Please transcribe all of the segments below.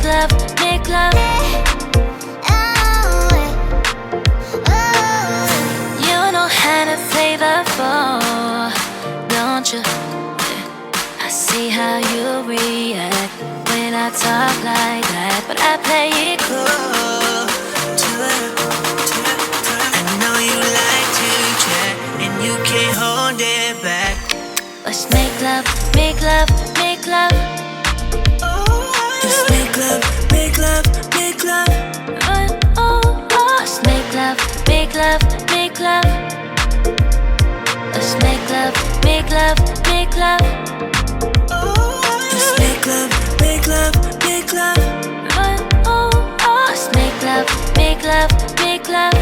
love, make love. You know how to play the floor, don't you? I see how you react when I talk like that, but I play it cool. I know you like to chat and you can't hold it back. Let's make love, make love, make love. Let's make love, make love, make love. Let's make love, make love, make love. Let's make love, make love, make love. Let's make love, make love, make love. Let's make love, make love, make love.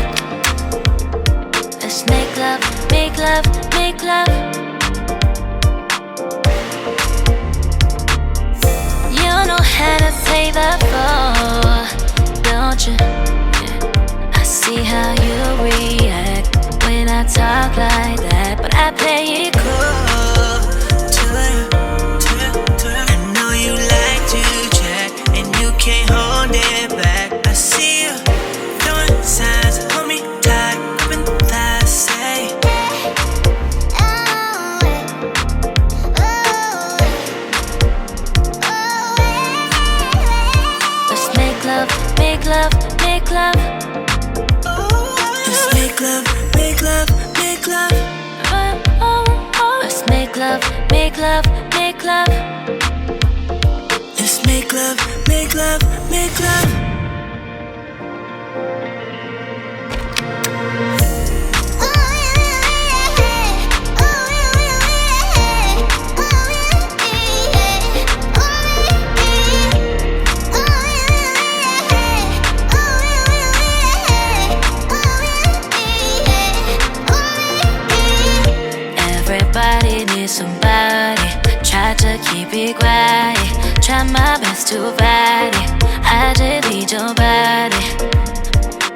Let's make love, make love, make love. You know how to play the floor, don't you? Yeah. I see how you react when I talk like that, but I play it cool. I know you like to chat and you can't hold it back. I see you throwing signs, hold me tight, open thighs, say. Let's make love, make love, make love. Let's make love, make love, make love. Let's make love, make love, make love. Let's make love, make love, make love. Everybody needs somebody. Try to keep it quiet. Try my best to fight it. I just need your body.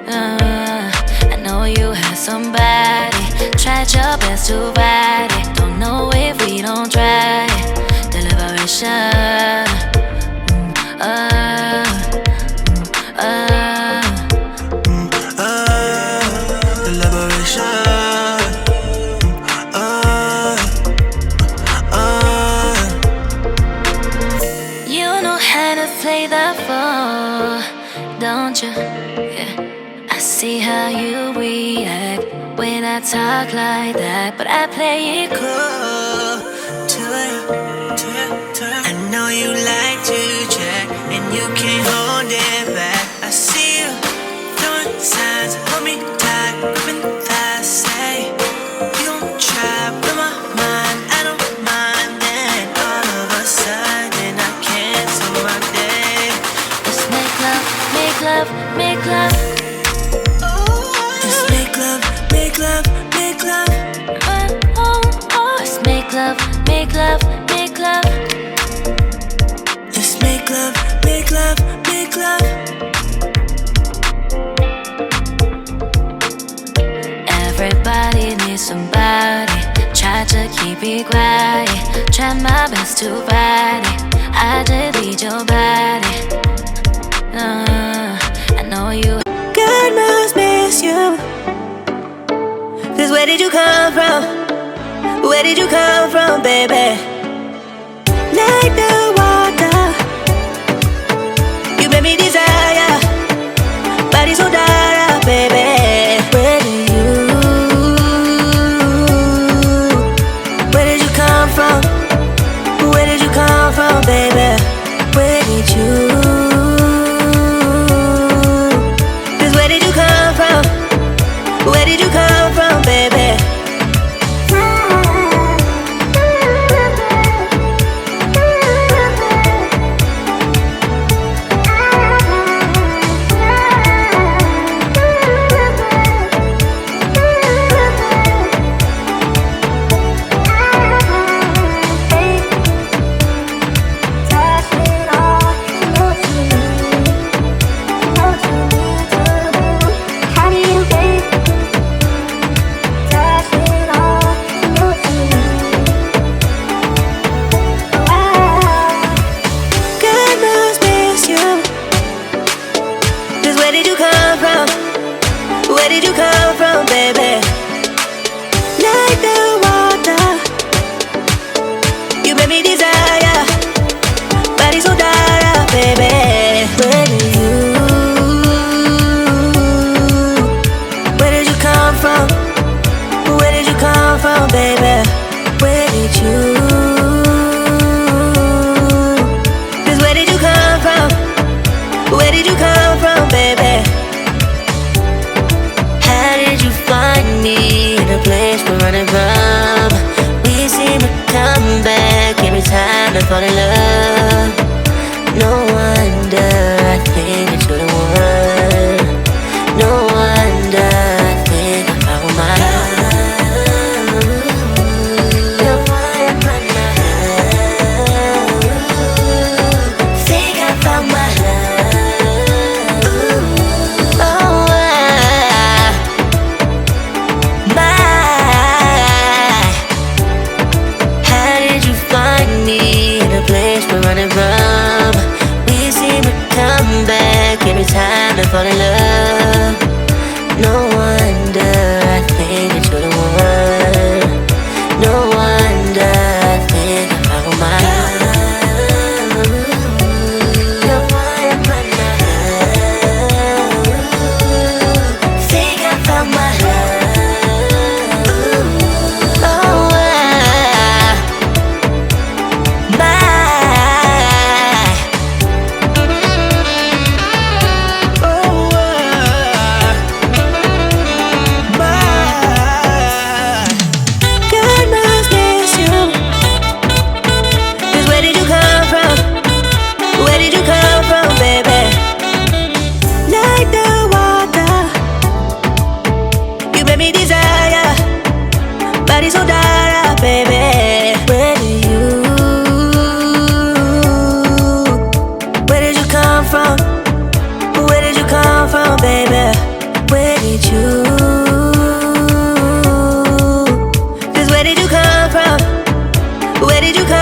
I know you have somebody. Tried your best to fight it. Don't know if we don't try it. Deliberation. Play the floor, don't you? Yeah. I see how you react when I talk like that, but I play it cool. I know you like to chat and you can't hold it back. I see you throwing signs, hold me tight, gripping thighs, say. You gon' try, blow my mind, I don't mind. Then all of a sudden I cancel my day. Let's make love, make love, make love. Let's make love, make love, make love. Let's make love, make love, make love. Let's make love, make love, make love. Everybody needs somebody. Try to keep it quiet. Try my best to fight it. I just need your body. I know you. God must miss you. 'Cause where did you come from? Where did you come from, baby? Like the water, you made me desire. Body so dark, baby. Where did you come from? Where did you come from, baby? Where did you? 'Cause where did you come from? Where did you come from, baby? fall in love. No wonder I think that you're the one. No wonder I think I found my love. No wonder I think I found my love. Oh, how did you find me in a place we're running from? We seem to come back every time I fall in love. No wonder I think that you're the one. No wonder I think I found my love. No wonder I think I found my love. Oh, body so dark, baby. Where did you come from? Where did you come from, baby? Where did you? 'Cause where did you come from? Where did you come